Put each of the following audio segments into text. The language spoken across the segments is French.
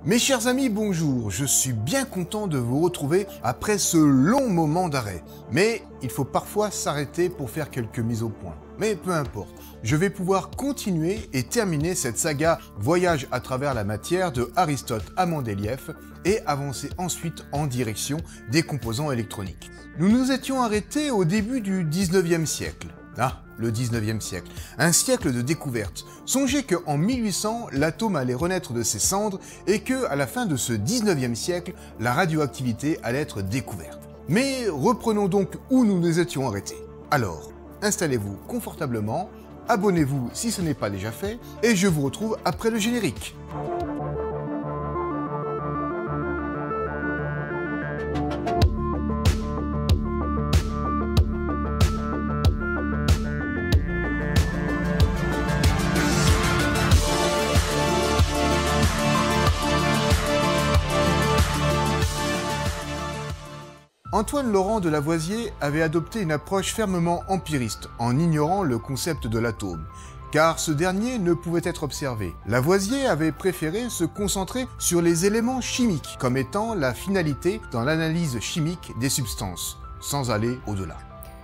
Mes chers amis, bonjour, je suis bien content de vous retrouver après ce long moment d'arrêt. Mais il faut parfois s'arrêter pour faire quelques mises au point. Mais peu importe, je vais pouvoir continuer et terminer cette saga Voyage à travers la matière de Aristote à Mendeleïev et avancer ensuite en direction des composants électroniques. Nous nous étions arrêtés au début du 19e siècle. Ah, le 19e siècle. Un siècle de découverte. Songez qu'en 1800, l'atome allait renaître de ses cendres et que, à la fin de ce 19e siècle, la radioactivité allait être découverte. Mais reprenons donc où nous nous étions arrêtés. Alors, installez-vous confortablement, abonnez-vous si ce n'est pas déjà fait, et je vous retrouve après le générique. Antoine Laurent de Lavoisier avait adopté une approche fermement empiriste, en ignorant le concept de l'atome, car ce dernier ne pouvait être observé. Lavoisier avait préféré se concentrer sur les éléments chimiques, comme étant la finalité dans l'analyse chimique des substances, sans aller au-delà.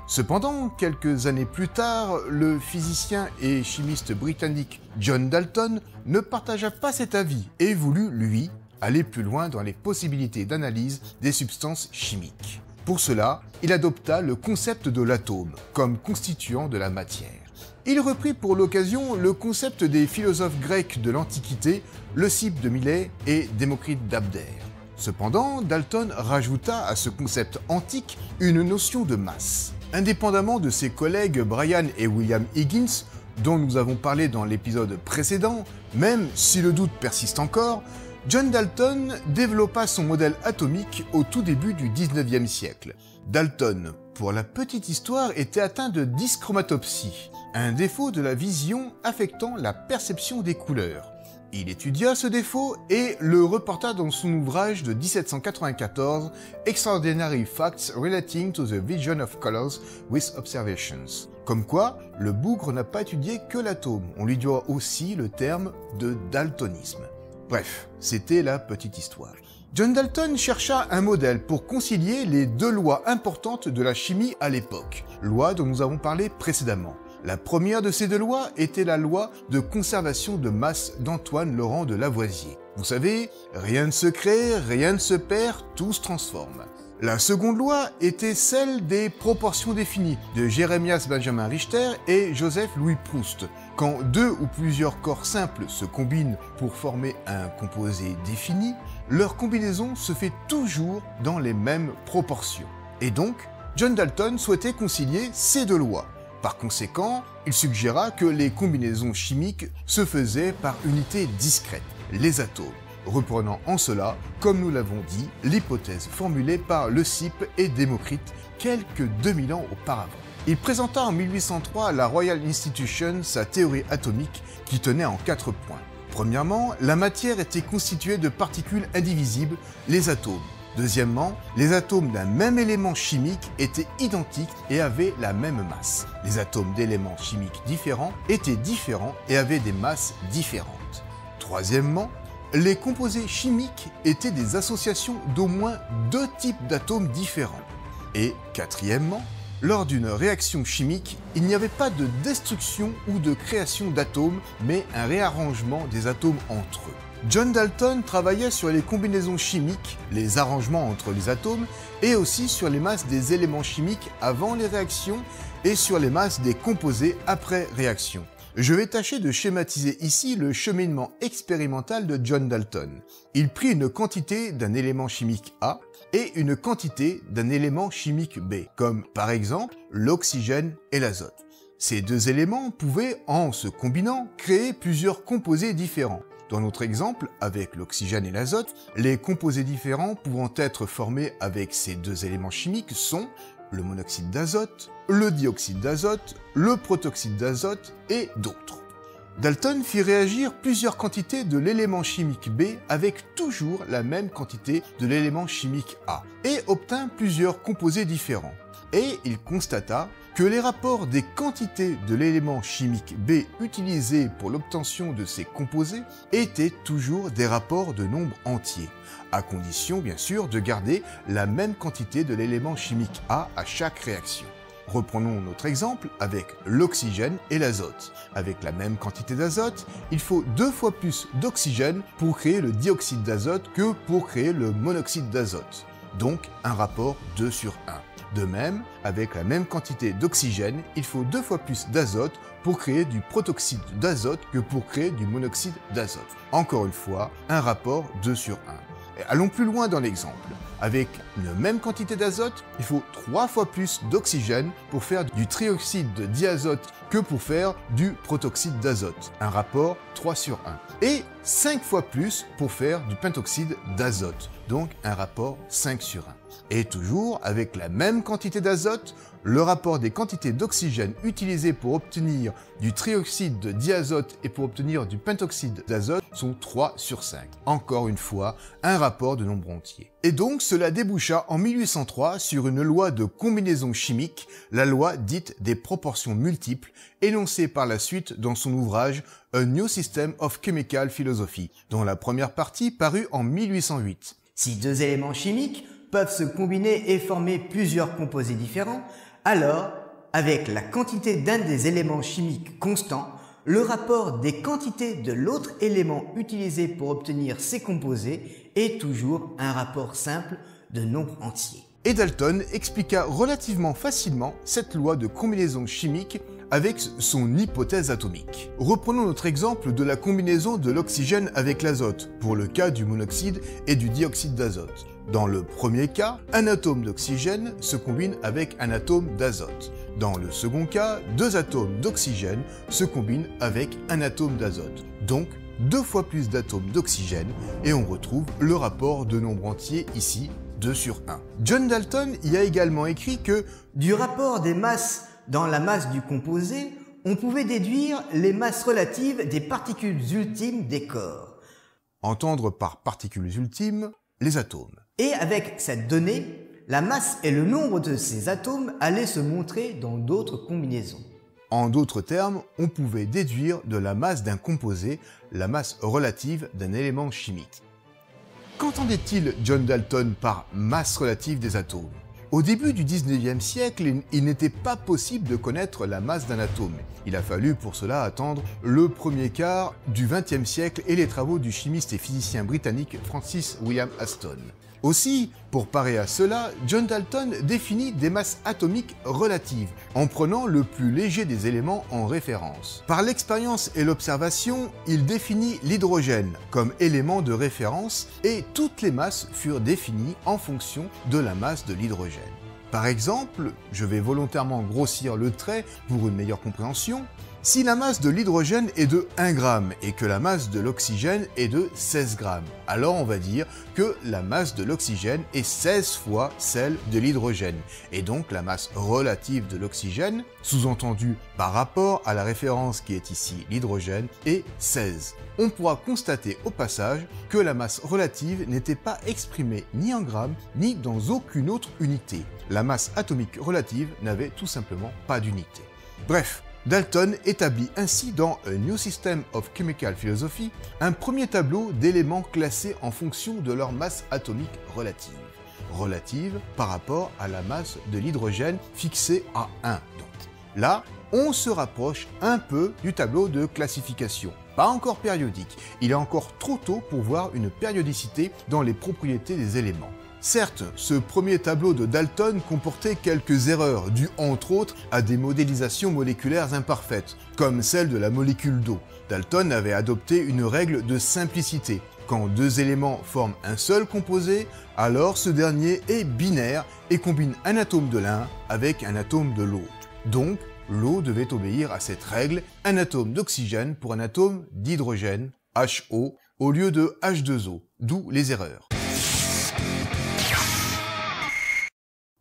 Cependant, quelques années plus tard, le physicien et chimiste britannique John Dalton ne partagea pas cet avis et voulut, lui, aller plus loin dans les possibilités d'analyse des substances chimiques. Pour cela, il adopta le concept de l'atome comme constituant de la matière. Il reprit pour l'occasion le concept des philosophes grecs de l'Antiquité, Leucippe de Milet et Démocrite d'Abdère. Cependant, Dalton rajouta à ce concept antique une notion de masse. Indépendamment de ses collègues Brian et William Higgins, dont nous avons parlé dans l'épisode précédent, même si le doute persiste encore, John Dalton développa son modèle atomique au tout début du 19e siècle. Dalton, pour la petite histoire, était atteint de dyschromatopsie, un défaut de la vision affectant la perception des couleurs. Il étudia ce défaut et le reporta dans son ouvrage de 1794 Extraordinary Facts Relating to the Vision of Colors with Observations. Comme quoi, le bougre n'a pas étudié que l'atome, on lui doit aussi le terme de daltonisme. Bref, c'était la petite histoire. John Dalton chercha un modèle pour concilier les deux lois importantes de la chimie à l'époque, lois dont nous avons parlé précédemment. La première de ces deux lois était la loi de conservation de masse d'Antoine Laurent de Lavoisier. Vous savez, rien ne se crée, rien ne se perd, tout se transforme. La seconde loi était celle des proportions définies de Jeremias Benjamin Richter et Joseph Louis Proust. Quand deux ou plusieurs corps simples se combinent pour former un composé défini, leur combinaison se fait toujours dans les mêmes proportions. Et donc, John Dalton souhaitait concilier ces deux lois. Par conséquent, il suggéra que les combinaisons chimiques se faisaient par unité discrète, les atomes, reprenant en cela, comme nous l'avons dit, l'hypothèse formulée par Leucippe et Démocrite quelques 2000 ans auparavant. Il présenta en 1803 à la Royal Institution sa théorie atomique qui tenait en 4 points. Premièrement, la matière était constituée de particules indivisibles, les atomes. Deuxièmement, les atomes d'un même élément chimique étaient identiques et avaient la même masse. Les atomes d'éléments chimiques différents étaient différents et avaient des masses différentes. Troisièmement, les composés chimiques étaient des associations d'au moins 2 types d'atomes différents. Et quatrièmement, lors d'une réaction chimique, il n'y avait pas de destruction ou de création d'atomes, mais un réarrangement des atomes entre eux. John Dalton travaillait sur les combinaisons chimiques, les arrangements entre les atomes, et aussi sur les masses des éléments chimiques avant les réactions et sur les masses des composés après réaction. Je vais tâcher de schématiser ici le cheminement expérimental de John Dalton. Il prit une quantité d'un élément chimique A et une quantité d'un élément chimique B, comme par exemple l'oxygène et l'azote. Ces deux éléments pouvaient, en se combinant, créer plusieurs composés différents. Dans notre exemple, avec l'oxygène et l'azote, les composés différents pouvant être formés avec ces deux éléments chimiques sont le monoxyde d'azote, le dioxyde d'azote, le protoxyde d'azote et d'autres. Dalton fit réagir plusieurs quantités de l'élément chimique B avec toujours la même quantité de l'élément chimique A et obtint plusieurs composés différents. Et il constata que les rapports des quantités de l'élément chimique B utilisé pour l'obtention de ces composés étaient toujours des rapports de nombres entiers, à condition bien sûr de garder la même quantité de l'élément chimique A à chaque réaction. Reprenons notre exemple avec l'oxygène et l'azote. Avec la même quantité d'azote, il faut 2 fois plus d'oxygène pour créer le dioxyde d'azote que pour créer le monoxyde d'azote. Donc un rapport 2 sur 1. De même, avec la même quantité d'oxygène, il faut 2 fois plus d'azote pour créer du protoxyde d'azote que pour créer du monoxyde d'azote. Encore une fois, un rapport 2 sur 1. Et allons plus loin dans l'exemple. Avec une même quantité d'azote, il faut 3 fois plus d'oxygène pour faire du trioxyde de diazote que pour faire du protoxyde d'azote. Un rapport 3 sur 1. Et 5 fois plus pour faire du pentoxyde d'azote. Donc un rapport 5 sur 1. Et toujours, avec la même quantité d'azote, le rapport des quantités d'oxygène utilisées pour obtenir du trioxyde de diazote et pour obtenir du pentoxyde d'azote sont 3 sur 5. Encore une fois, un rapport de nombre entier. Et donc, cela déboucha en 1803 sur une loi de combinaison chimique, la loi dite des proportions multiples, énoncée par la suite dans son ouvrage A New System of Chemical Philosophy, dont la première partie parut en 1808. Si deux éléments chimiques peuvent se combiner et former plusieurs composés différents, alors, avec la quantité d'un des éléments chimiques constant, le rapport des quantités de l'autre élément utilisé pour obtenir ces composés est toujours un rapport simple de nombres entiers. Et Dalton expliqua relativement facilement cette loi de combinaison chimique avec son hypothèse atomique. Reprenons notre exemple de la combinaison de l'oxygène avec l'azote, pour le cas du monoxyde et du dioxyde d'azote. Dans le premier cas, un atome d'oxygène se combine avec un atome d'azote. Dans le second cas, 2 atomes d'oxygène se combinent avec un atome d'azote. Donc, 2 fois plus d'atomes d'oxygène, et on retrouve le rapport de nombre entier ici, 2 sur 1. John Dalton y a également écrit que du rapport des masses dans la masse du composé, on pouvait déduire les masses relatives des particules ultimes des corps. Entendre par particules ultimes, les atomes. Et avec cette donnée, la masse et le nombre de ces atomes allaient se montrer dans d'autres combinaisons. En d'autres termes, on pouvait déduire de la masse d'un composé la masse relative d'un élément chimique. Qu'entendait-il John Dalton par masse relative des atomes? Au début du 19e siècle, il n'était pas possible de connaître la masse d'un atome. Il a fallu pour cela attendre le premier quart du 20e siècle et les travaux du chimiste et physicien britannique Francis William Aston. Aussi, pour parer à cela, John Dalton définit des masses atomiques relatives, en prenant le plus léger des éléments en référence. Par l'expérience et l'observation, il définit l'hydrogène comme élément de référence et toutes les masses furent définies en fonction de la masse de l'hydrogène. Par exemple, je vais volontairement grossir le trait pour une meilleure compréhension, si la masse de l'hydrogène est de 1 g et que la masse de l'oxygène est de 16 g, alors on va dire que la masse de l'oxygène est 16 fois celle de l'hydrogène, et donc la masse relative de l'oxygène, sous-entendu par rapport à la référence qui est ici l'hydrogène, est 16. On pourra constater au passage que la masse relative n'était pas exprimée ni en grammes ni dans aucune autre unité. La masse atomique relative n'avait tout simplement pas d'unité. Bref, Dalton établit ainsi dans A New System of Chemical Philosophy un premier tableau d'éléments classés en fonction de leur masse atomique relative. Relative par rapport à la masse de l'hydrogène fixée à 1. Donc là, on se rapproche un peu du tableau de classification. Pas encore périodique, il est encore trop tôt pour voir une périodicité dans les propriétés des éléments. Certes, ce premier tableau de Dalton comportait quelques erreurs dues entre autres à des modélisations moléculaires imparfaites, comme celle de la molécule d'eau. Dalton avait adopté une règle de simplicité. Quand 2 éléments forment un seul composé, alors ce dernier est binaire et combine un atome de l'un avec un atome de l'autre. Donc, l'eau devait obéir à cette règle, un atome d'oxygène pour un atome d'hydrogène, HO, au lieu de H2O, d'où les erreurs.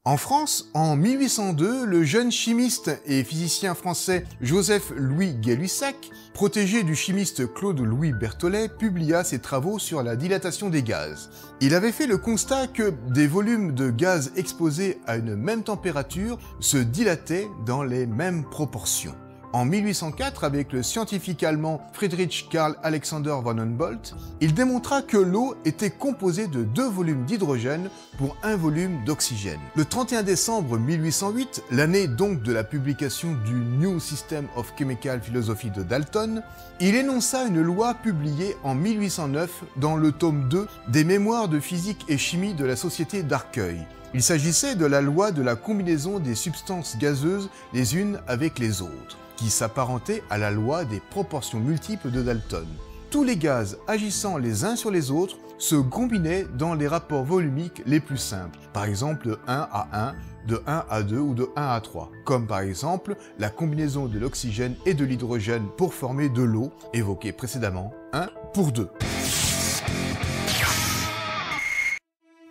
En France, en 1802, le jeune chimiste et physicien français Joseph-Louis Gay-Lussac, protégé du chimiste Claude-Louis Berthollet, publia ses travaux sur la dilatation des gaz. Il avait fait le constat que des volumes de gaz exposés à une même température se dilataient dans les mêmes proportions. En 1804, avec le scientifique allemand Friedrich Karl Alexander von Humboldt, il démontra que l'eau était composée de 2 volumes d'hydrogène pour 1 volume d'oxygène. Le 31 décembre 1808, l'année donc de la publication du New System of Chemical Philosophy de Dalton, il énonça une loi publiée en 1809 dans le tome 2 des Mémoires de physique et chimie de la Société d'Arcueil. Il s'agissait de la loi de la combinaison des substances gazeuses les unes avec les autres, qui s'apparentait à la loi des proportions multiples de Dalton. Tous les gaz agissant les uns sur les autres se combinaient dans les rapports volumiques les plus simples, par exemple de 1 à 1, de 1 à 2 ou de 1 à 3, comme par exemple la combinaison de l'oxygène et de l'hydrogène pour former de l'eau, évoquée précédemment, 1 pour 2.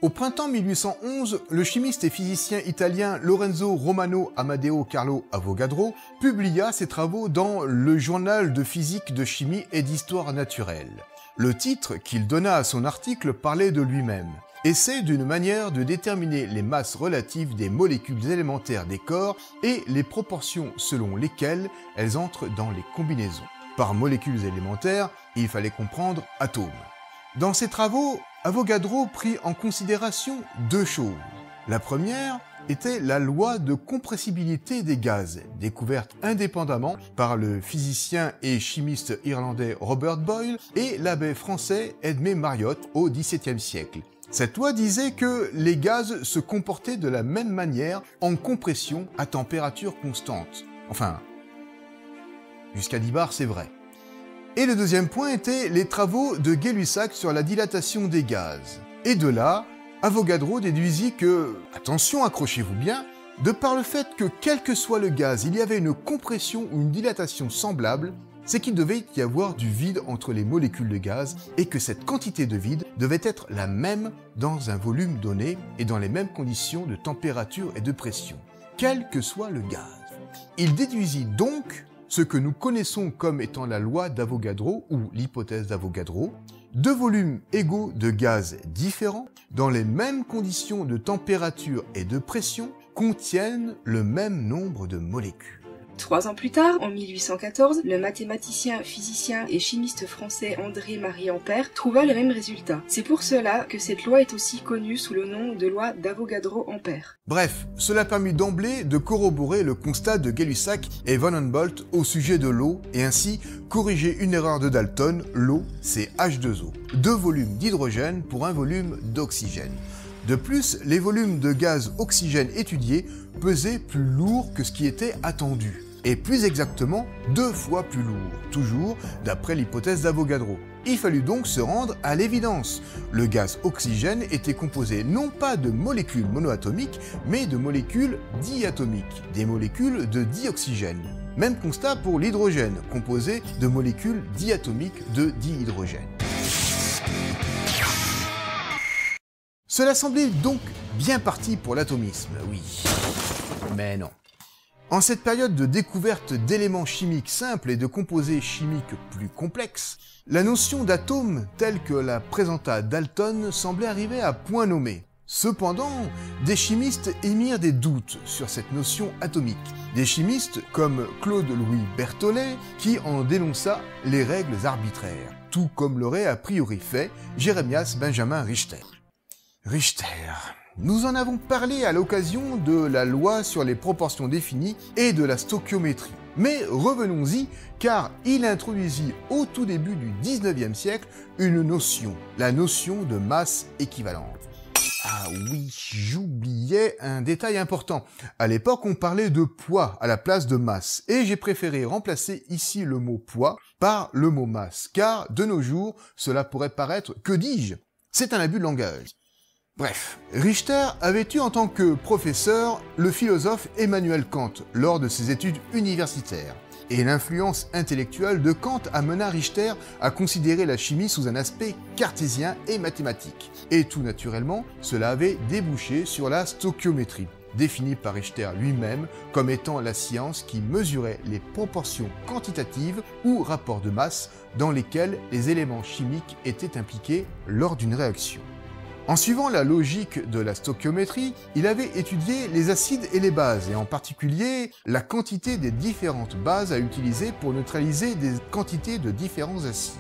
Au printemps 1811, le chimiste et physicien italien Lorenzo Romano Amadeo Carlo Avogadro publia ses travaux dans le Journal de physique, de chimie et d'histoire naturelle. Le titre qu'il donna à son article parlait de lui-même. Essai d'une manière de déterminer les masses relatives des molécules élémentaires des corps et les proportions selon lesquelles elles entrent dans les combinaisons. Par molécules élémentaires, il fallait comprendre atomes. Dans ses travaux, Avogadro prit en considération 2 choses. La première était la loi de compressibilité des gaz, découverte indépendamment par le physicien et chimiste irlandais Robert Boyle et l'abbé français Edmé Mariotte au XVIIe siècle. Cette loi disait que les gaz se comportaient de la même manière en compression à température constante. Enfin, jusqu'à 10 bars, c'est vrai. Et le deuxième point était les travaux de Gay-Lussac sur la dilatation des gaz. Et de là, Avogadro déduisit que, attention, accrochez-vous bien, de par le fait que quel que soit le gaz, il y avait une compression ou une dilatation semblable, c'est qu'il devait y avoir du vide entre les molécules de gaz et que cette quantité de vide devait être la même dans un volume donné et dans les mêmes conditions de température et de pression, quel que soit le gaz. Il déduisit donc ce que nous connaissons comme étant la loi d'Avogadro ou l'hypothèse d'Avogadro, 2 volumes égaux de gaz différents, dans les mêmes conditions de température et de pression, contiennent le même nombre de molécules. 3 ans plus tard, en 1814, le mathématicien, physicien et chimiste français André-Marie Ampère trouva le même résultat. C'est pour cela que cette loi est aussi connue sous le nom de loi d'Avogadro-Ampère. Bref, cela permit d'emblée de corroborer le constat de Gay-Lussac et von Humboldt au sujet de l'eau et ainsi corriger une erreur de Dalton, l'eau c'est H2O, 2 volumes d'hydrogène pour 1 volume d'oxygène. De plus, les volumes de gaz oxygène étudiés pesaient plus lourd que ce qui était attendu. Et plus exactement, 2 fois plus lourd, toujours d'après l'hypothèse d'Avogadro. Il fallut donc se rendre à l'évidence. Le gaz oxygène était composé non pas de molécules monoatomiques, mais de molécules diatomiques, des molécules de dioxygène. Même constat pour l'hydrogène, composé de molécules diatomiques de dihydrogène. Cela semblait donc bien parti pour l'atomisme, oui. Mais non. En cette période de découverte d'éléments chimiques simples et de composés chimiques plus complexes, la notion d'atome telle que la présenta Dalton semblait arriver à point nommé. Cependant, des chimistes émirent des doutes sur cette notion atomique. Des chimistes comme Claude-Louis Berthollet qui en dénonça les règles arbitraires, tout comme l'aurait a priori fait Jeremias Benjamin Richter. Nous en avons parlé à l'occasion de la loi sur les proportions définies et de la stoichiométrie. Mais revenons-y, car il introduisit au tout début du 19e siècle une notion, la notion de masse équivalente. Ah oui, j'oubliais un détail important. À l'époque, on parlait de poids à la place de masse, et j'ai préféré remplacer ici le mot poids par le mot masse, car de nos jours, cela pourrait paraître, que dis-je? C'est un abus de langage. Bref, Richter avait eu en tant que professeur le philosophe Emmanuel Kant lors de ses études universitaires. Et l'influence intellectuelle de Kant amena Richter à considérer la chimie sous un aspect cartésien et mathématique. Et tout naturellement, cela avait débouché sur la stoichiométrie. définie par Richter lui-même comme étant la science qui mesurait les proportions quantitatives ou rapports de masse dans lesquels les éléments chimiques étaient impliqués lors d'une réaction. En suivant la logique de la stoichiométrie, il avait étudié les acides et les bases, et en particulier la quantité des différentes bases à utiliser pour neutraliser des quantités de différents acides.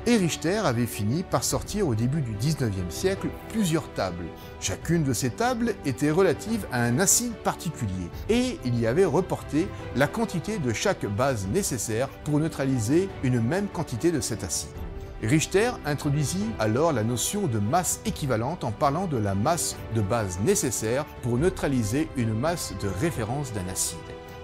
Et Richter avait fini par sortir au début du 19e siècle plusieurs tables. Chacune de ces tables était relative à un acide particulier, et il y avait reporté la quantité de chaque base nécessaire pour neutraliser une même quantité de cet acide. Richter introduisit alors la notion de masse équivalente en parlant de la masse de base nécessaire pour neutraliser une masse de référence d'un acide.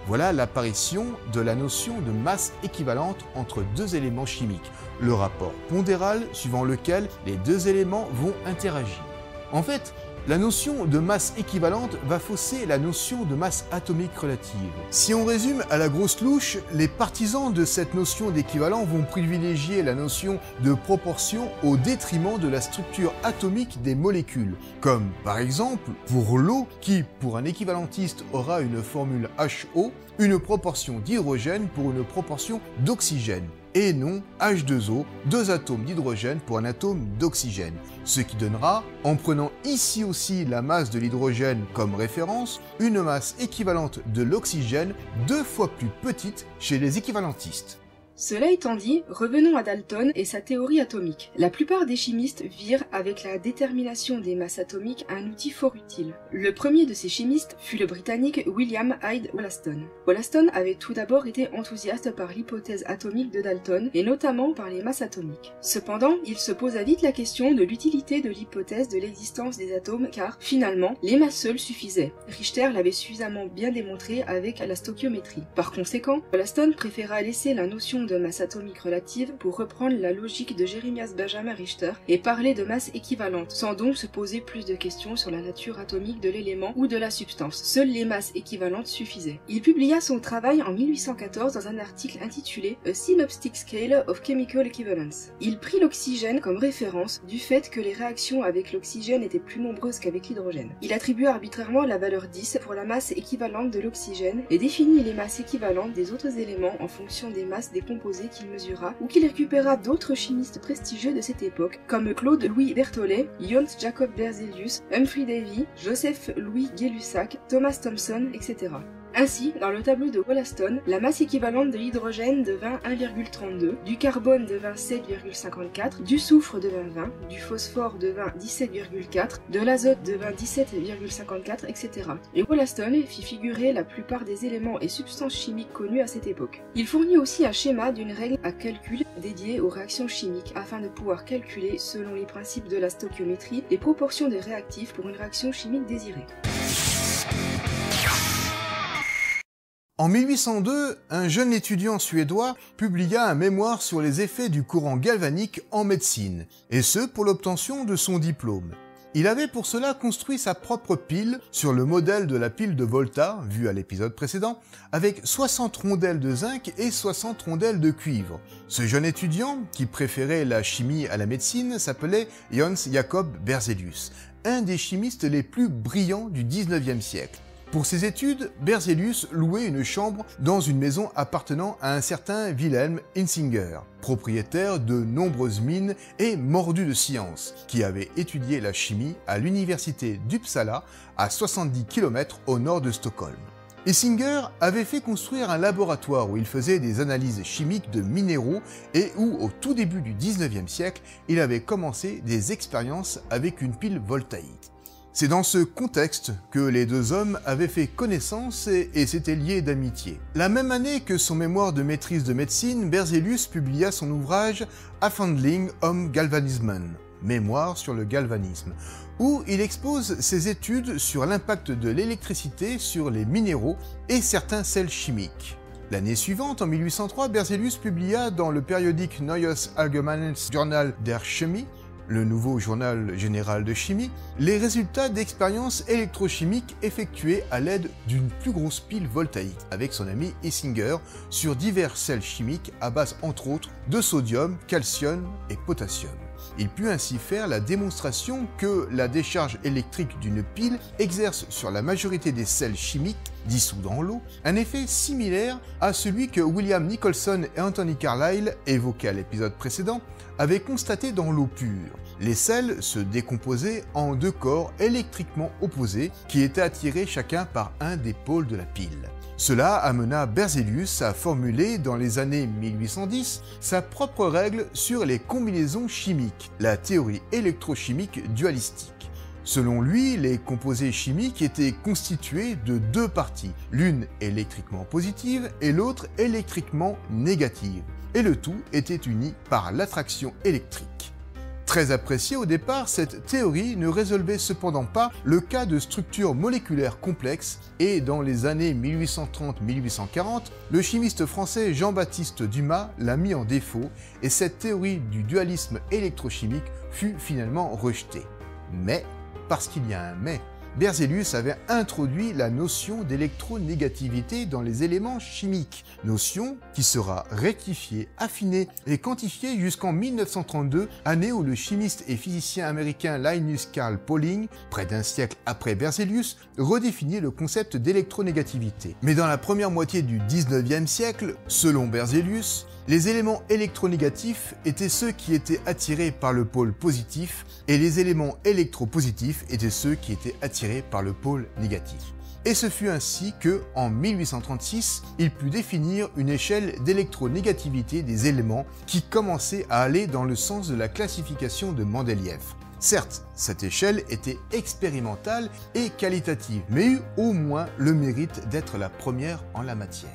Voilà l'apparition de la notion de masse équivalente entre deux éléments chimiques, le rapport pondéral suivant lequel les deux éléments vont interagir. En fait, la notion de masse équivalente va fausser la notion de masse atomique relative. Si on résume à la grosse louche, les partisans de cette notion d'équivalent vont privilégier la notion de proportion au détriment de la structure atomique des molécules, comme par exemple pour l'eau qui, pour un équivalentiste, aura une formule HO, une proportion d'hydrogène pour une proportion d'oxygène, et non H2O, deux atomes d'hydrogène pour un atome d'oxygène. Ce qui donnera, en prenant ici aussi la masse de l'hydrogène comme référence, une masse équivalente de l'oxygène 2 fois plus petite chez les équivalentistes. Cela étant dit, revenons à Dalton et sa théorie atomique. La plupart des chimistes virent avec la détermination des masses atomiques un outil fort utile. Le premier de ces chimistes fut le Britannique William Hyde Wollaston. Wollaston avait tout d'abord été enthousiaste par l'hypothèse atomique de Dalton, et notamment par les masses atomiques. Cependant, il se posa vite la question de l'utilité de l'hypothèse de l'existence des atomes, car, finalement, les masses seules suffisaient. Richter l'avait suffisamment bien démontré avec la stoichiométrie. Par conséquent, Wollaston préféra laisser la notion de masse atomique relative pour reprendre la logique de Jeremias Benjamin Richter et parler de masse équivalente, sans donc se poser plus de questions sur la nature atomique de l'élément ou de la substance. Seules les masses équivalentes suffisaient. Il publia son travail en 1814 dans un article intitulé A Synoptic Scale of Chemical Equivalence. Il prit l'oxygène comme référence du fait que les réactions avec l'oxygène étaient plus nombreuses qu'avec l'hydrogène. Il attribua arbitrairement la valeur 10 pour la masse équivalente de l'oxygène et définit les masses équivalentes des autres éléments en fonction des masses des composés qu'il mesura ou qu'il récupéra d'autres chimistes prestigieux de cette époque, comme Claude Louis Berthollet, Jöns Jacob Berzelius, Humphrey Davy, Joseph Louis Gay-Lussac, Thomas Thomson, etc. Ainsi, dans le tableau de Wollaston, la masse équivalente de l'hydrogène devint 1,32, du carbone devint 7,54, du soufre devint 20, du phosphore devint 17,4, de l'azote devint 17,54, etc. Et Wollaston fit figurer la plupart des éléments et substances chimiques connus à cette époque. Il fournit aussi un schéma d'une règle à calcul dédiée aux réactions chimiques afin de pouvoir calculer, selon les principes de la stoichiométrie, les proportions des réactifs pour une réaction chimique désirée. En 1802, un jeune étudiant suédois publia un mémoire sur les effets du courant galvanique en médecine, et ce pour l'obtention de son diplôme. Il avait pour cela construit sa propre pile sur le modèle de la pile de Volta, vue à l'épisode précédent, avec 60 rondelles de zinc et 60 rondelles de cuivre. Ce jeune étudiant, qui préférait la chimie à la médecine, s'appelait Jöns Jacob Berzelius, un des chimistes les plus brillants du 19e siècle. Pour ses études, Berzelius louait une chambre dans une maison appartenant à un certain Wilhelm Insinger, propriétaire de nombreuses mines et mordu de science, qui avait étudié la chimie à l'université d'Uppsala, à 70 km au nord de Stockholm. Insinger avait fait construire un laboratoire où il faisait des analyses chimiques de minéraux et où, au tout début du 19e siècle, il avait commencé des expériences avec une pile voltaïque. C'est dans ce contexte que les deux hommes avaient fait connaissance et s'étaient liés d'amitié. La même année que son mémoire de maîtrise de médecine, Berzelius publia son ouvrage Afhandling om Galvanismen, mémoire sur le galvanisme, où il expose ses études sur l'impact de l'électricité sur les minéraux et certains sels chimiques. L'année suivante, en 1803, Berzelius publia dans le périodique Neues Allgemeines Journal der Chemie, le nouveau journal général de chimie, les résultats d'expériences électrochimiques effectuées à l'aide d'une plus grosse pile voltaïque avec son ami Insinger sur divers sels chimiques à base entre autres de sodium, calcium et potassium. Il put ainsi faire la démonstration que la décharge électrique d'une pile exerce sur la majorité des sels chimiques dissous dans l'eau un effet similaire à celui que William Nicholson et Anthony Carlyle, évoqués à l'épisode précédent, avaient constaté dans l'eau pure. Les sels se décomposaient en deux corps électriquement opposés qui étaient attirés chacun par un des pôles de la pile. Cela amena Berzelius à formuler dans les années 1810 sa propre règle sur les combinaisons chimiques, la théorie électrochimique dualistique. Selon lui, les composés chimiques étaient constitués de deux parties, l'une électriquement positive et l'autre électriquement négative, et le tout était uni par l'attraction électrique. Très appréciée au départ, cette théorie ne résolvait cependant pas le cas de structures moléculaires complexes et dans les années 1830-1840, le chimiste français Jean-Baptiste Dumas l'a mis en défaut et cette théorie du dualisme électrochimique fut finalement rejetée. Mais, parce qu'il y a un mais, Berzelius avait introduit la notion d'électronégativité dans les éléments chimiques, notion qui sera rectifiée, affinée et quantifiée jusqu'en 1932, année où le chimiste et physicien américain Linus Carl Pauling, près d'un siècle après Berzelius, redéfinit le concept d'électronégativité. Mais dans la première moitié du 19e siècle, selon Berzelius, les éléments électronégatifs étaient ceux qui étaient attirés par le pôle positif et les éléments électropositifs étaient ceux qui étaient attirés par le pôle négatif. Et ce fut ainsi que, en 1836, il put définir une échelle d'électronégativité des éléments qui commençait à aller dans le sens de la classification de Mendeleïev. Certes, cette échelle était expérimentale et qualitative, mais eut au moins le mérite d'être la première en la matière.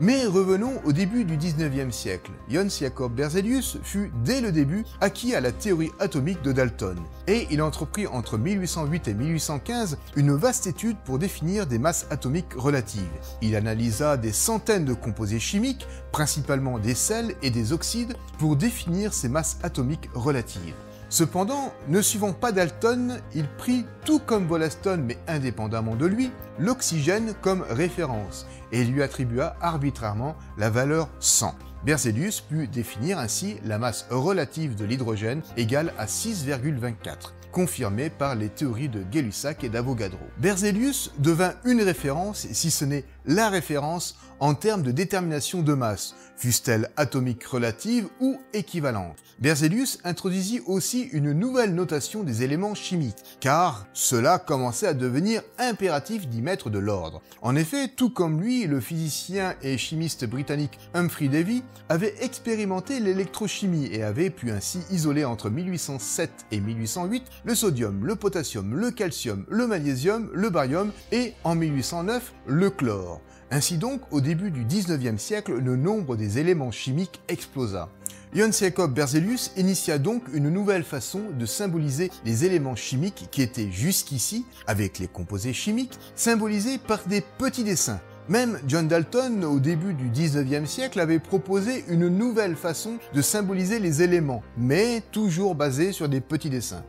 Mais revenons au début du 19e siècle. Jöns Jacob Berzelius fut dès le début acquis à la théorie atomique de Dalton, et il entreprit entre 1808 et 1815 une vaste étude pour définir des masses atomiques relatives. Il analysa des centaines de composés chimiques, principalement des sels et des oxydes, pour définir ces masses atomiques relatives. Cependant, ne suivant pas Dalton, il prit, tout comme Wollaston mais indépendamment de lui, l'oxygène comme référence et lui attribua arbitrairement la valeur 100. Berzelius put définir ainsi la masse relative de l'hydrogène égale à 6,24, confirmée par les théories de Gay-Lussac et d'Avogadro. Berzelius devint une référence, si ce n'est la référence, en termes de détermination de masse, fût-elle atomique relative ou équivalente. Berzelius introduisit aussi une nouvelle notation des éléments chimiques, car cela commençait à devenir impératif d'y mettre de l'ordre. En effet, tout comme lui, le physicien et chimiste britannique Humphrey Davy avait expérimenté l'électrochimie et avait pu ainsi isoler entre 1807 et 1808 le sodium, le potassium, le calcium, le magnésium, le barium et, en 1809, le chlore. Ainsi donc, au début du 19e siècle, le nombre des éléments chimiques explosa. Jöns Jacob Berzelius initia donc une nouvelle façon de symboliser les éléments chimiques qui étaient jusqu'ici, avec les composés chimiques, symbolisés par des petits dessins. Même John Dalton, au début du 19e siècle, avait proposé une nouvelle façon de symboliser les éléments, mais toujours basée sur des petits dessins.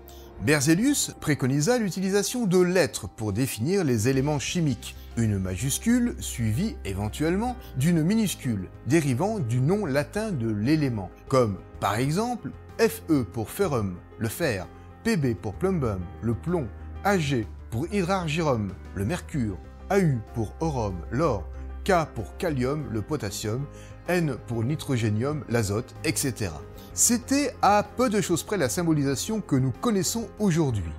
Berzelius préconisa l'utilisation de lettres pour définir les éléments chimiques, une majuscule suivie éventuellement d'une minuscule, dérivant du nom latin de l'élément, comme par exemple Fe pour ferrum, le fer, Pb pour plumbum, le plomb, Ag pour hydrargyrum, le mercure, Au pour aurum, l'or, K pour kalium, le potassium, N pour nitrogénium, l'azote, etc. C'était à peu de choses près la symbolisation que nous connaissons aujourd'hui.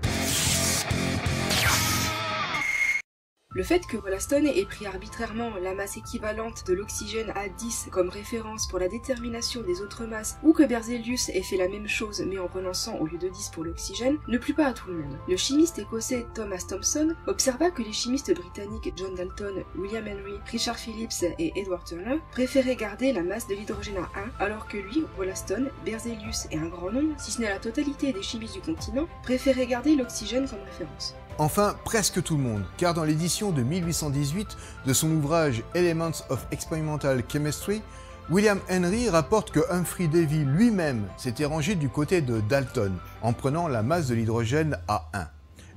Le fait que Wollaston ait pris arbitrairement la masse équivalente de l'oxygène à 10 comme référence pour la détermination des autres masses, ou que Berzelius ait fait la même chose mais en prenant 100 au lieu de 10 pour l'oxygène, ne plut pas à tout le monde. Le chimiste écossais Thomas Thomson observa que les chimistes britanniques John Dalton, William Henry, Richard Phillips et Edward Turner préféraient garder la masse de l'hydrogène à 1, alors que lui, Wollaston, Berzelius et un grand nombre, si ce n'est la totalité des chimistes du continent, préféraient garder l'oxygène comme référence. Enfin, presque tout le monde, car dans l'édition de 1818 de son ouvrage Elements of Experimental Chemistry, William Henry rapporte que Humphrey Davy lui-même s'était rangé du côté de Dalton, en prenant la masse de l'hydrogène à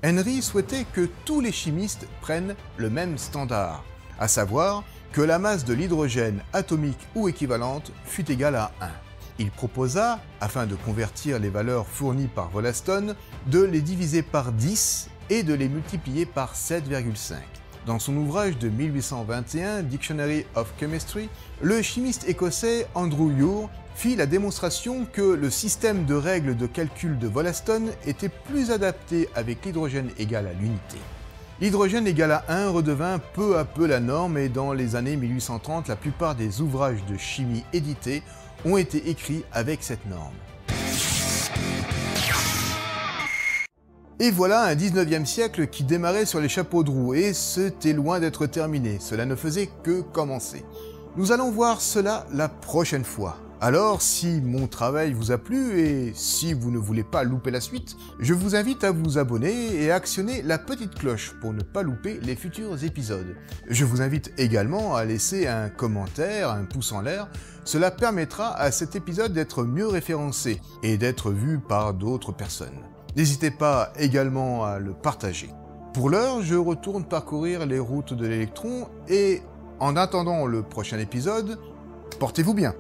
1. Henry souhaitait que tous les chimistes prennent le même standard, à savoir que la masse de l'hydrogène atomique ou équivalente fût égale à 1. Il proposa, afin de convertir les valeurs fournies par Wollaston, de les diviser par 10 et de les multiplier par 7,5. Dans son ouvrage de 1821, Dictionary of Chemistry, le chimiste écossais Andrew Ure fit la démonstration que le système de règles de calcul de Wollaston était plus adapté avec l'hydrogène égal à l'unité. L'hydrogène égal à 1 redevint peu à peu la norme et dans les années 1830, la plupart des ouvrages de chimie édités ont été écrits avec cette norme. Et voilà un 19e siècle qui démarrait sur les chapeaux de roue et c'était loin d'être terminé, cela ne faisait que commencer. Nous allons voir cela la prochaine fois. Alors, si mon travail vous a plu et si vous ne voulez pas louper la suite, je vous invite à vous abonner et à actionner la petite cloche pour ne pas louper les futurs épisodes. Je vous invite également à laisser un commentaire, un pouce en l'air, cela permettra à cet épisode d'être mieux référencé et d'être vu par d'autres personnes. N'hésitez pas également à le partager. Pour l'heure, je retourne parcourir les routes de l'électron et, en attendant le prochain épisode, portez-vous bien.